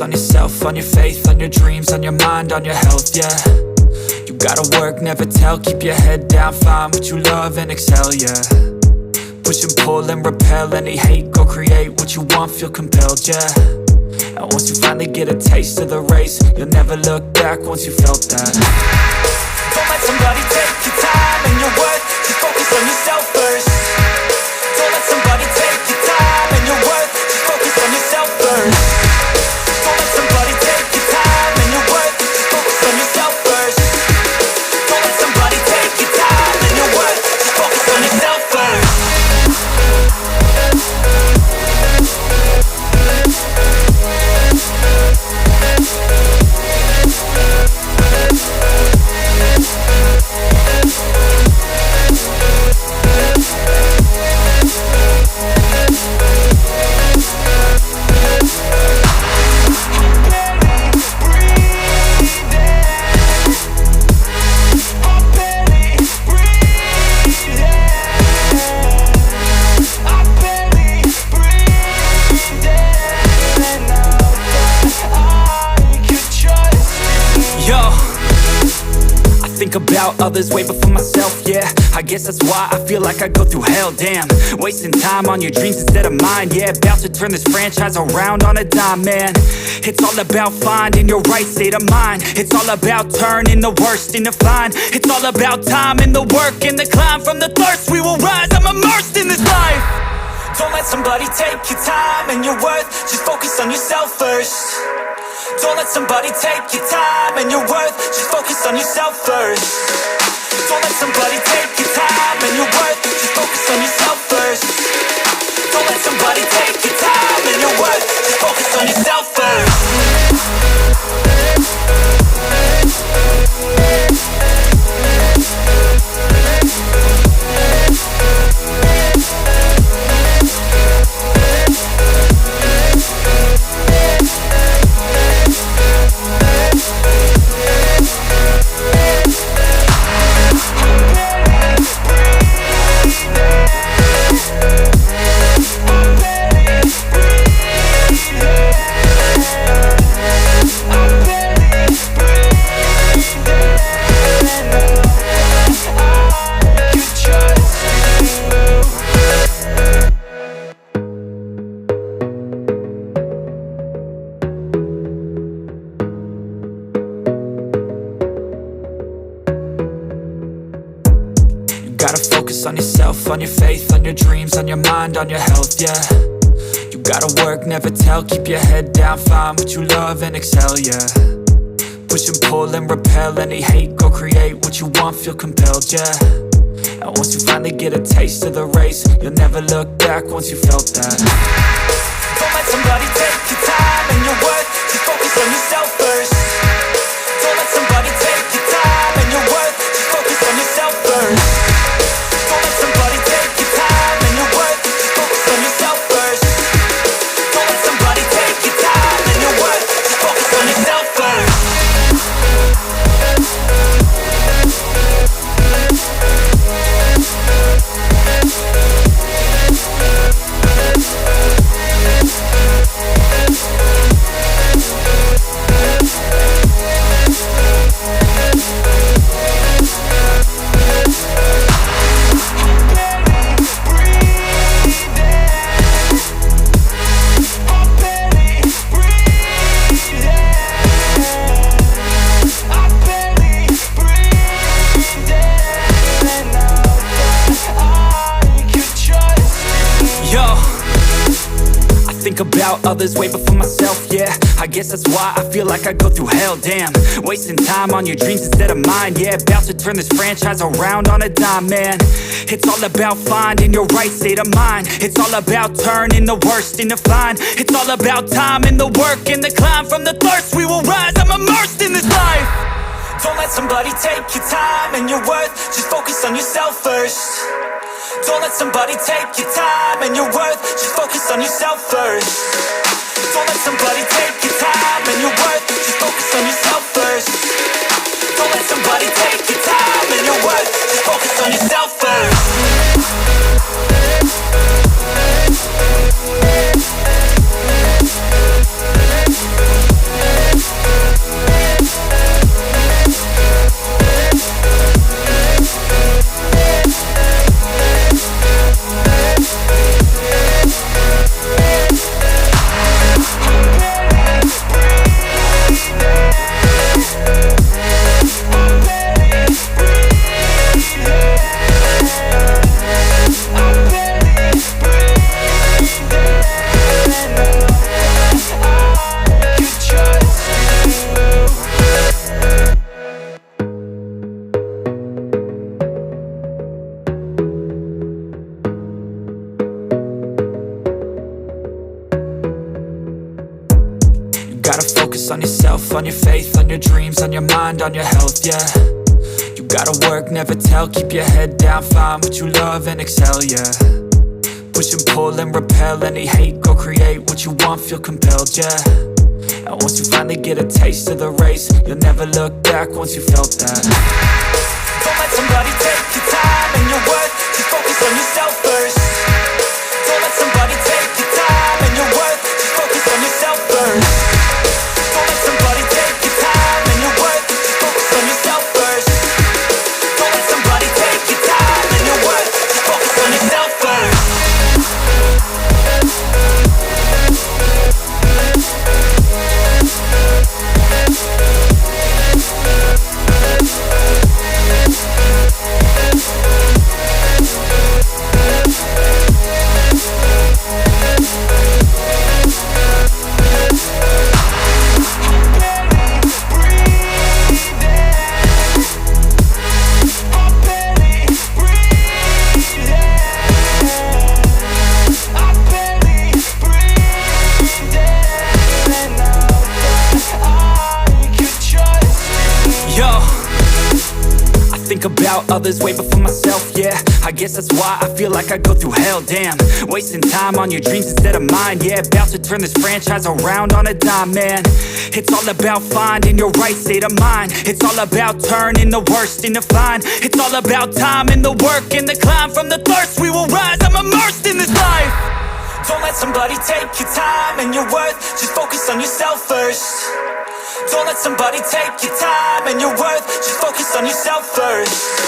focus on yourself, on your faith, on your dreams, on your mind, on your health, yeah. You gotta work, never tell, keep your head down, find what you love and excel, yeah. Push and pull and repel any hate, go create what you want, feel compelled, yeah. And once you finally get a taste of the race, you'll never look back once you felt that. Don't let somebody take your time and your worth, just focus on yourself first. Don't let somebody take your time and your worth, just focus on yourself first. Don't let somebody take your time and your worth, just focus on yourself first. Don't let somebody take your time and your worth, just focus on yourself first. Think about others way before myself, yeah. I guess that's why I feel like I go through hell, damn. Wasting time on your dreams instead of mine, yeah. About to turn this franchise around on a dime, man. It's all about finding your right state of mind. It's all about turning the worst into fine. It's all about time and the work and the climb. From the thirst we will rise, I'm immersed in this life. Don't let somebody take your time and your worth, just focus on yourself first. Don't let somebody take your time and your worth, just focus on yourself first. Don't let somebody take your time and your worth, just focus on yourself first. Don't let somebody take your time and your worth, just focus on yourself first. Gotta focus on yourself, on your faith, on your dreams, on your mind, on your health, yeah. You gotta work, never tell, keep your head down, find what you love and excel, yeah. Push and pull and repel any hate, go create what you want, feel compelled, yeah. And once you finally get a taste of the race, you'll never look back once you felt that. Don't let somebody take your time and your worth, just focus on yourself first. Don't let somebody take your time and your worth, just focus on yourself first. Don't let somebody take your time and your worth, just focus on yourself first. Don't let somebody take your time and your worth, just focus on yourself first. About others way before myself, yeah. I guess that's why I feel like I go through hell, damn. Wasting time on your dreams instead of mine, yeah. About to turn this franchise around on a dime, man. It's all about finding your right state of mind. It's all about turning the worst into fine. It's all about time and the work and the climb. From the thirst we will rise, I'm immersed in this life. Don't let somebody take your time and your worth, just focus on yourself first. Don't let somebody take your time and your worth, just focus on yourself first. Don't let somebody take your time and your worth, just focus on yourself first. Don't let somebody take your time and your worth, just focus on yourself first. life, on your faith, on your dreams, on your mind, on your health, yeah. You gotta work, never tell, keep your head down, find what you love and excel, yeah. Push and pull and repel any hate, go create what you want, feel compelled, yeah. And once you finally get a taste of the race, you'll never look back once you felt that. Don't let somebody take your time and your worth, just focus on yourself first. Don't let somebody take your time and your worth, just focus on yourself first. Don't let somebody take your time and your worth, just focus on yourself first. Don't let somebody take your time and your worth, just focus on yourself first. Think about others way before myself, yeah. I guess that's why I feel like I go through hell, damn. Wasting time on your dreams instead of mine, yeah. About to turn this franchise around on a dime, man. It's all about finding your right state of mind. It's all about turning the worst into fine. It's all about time and the work and the climb. From the thirst we will rise, I'm immersed in this life. Don't let somebody take your time and your worth, just focus on yourself first. Don't let somebody take your time and your worth, just focus on yourself first.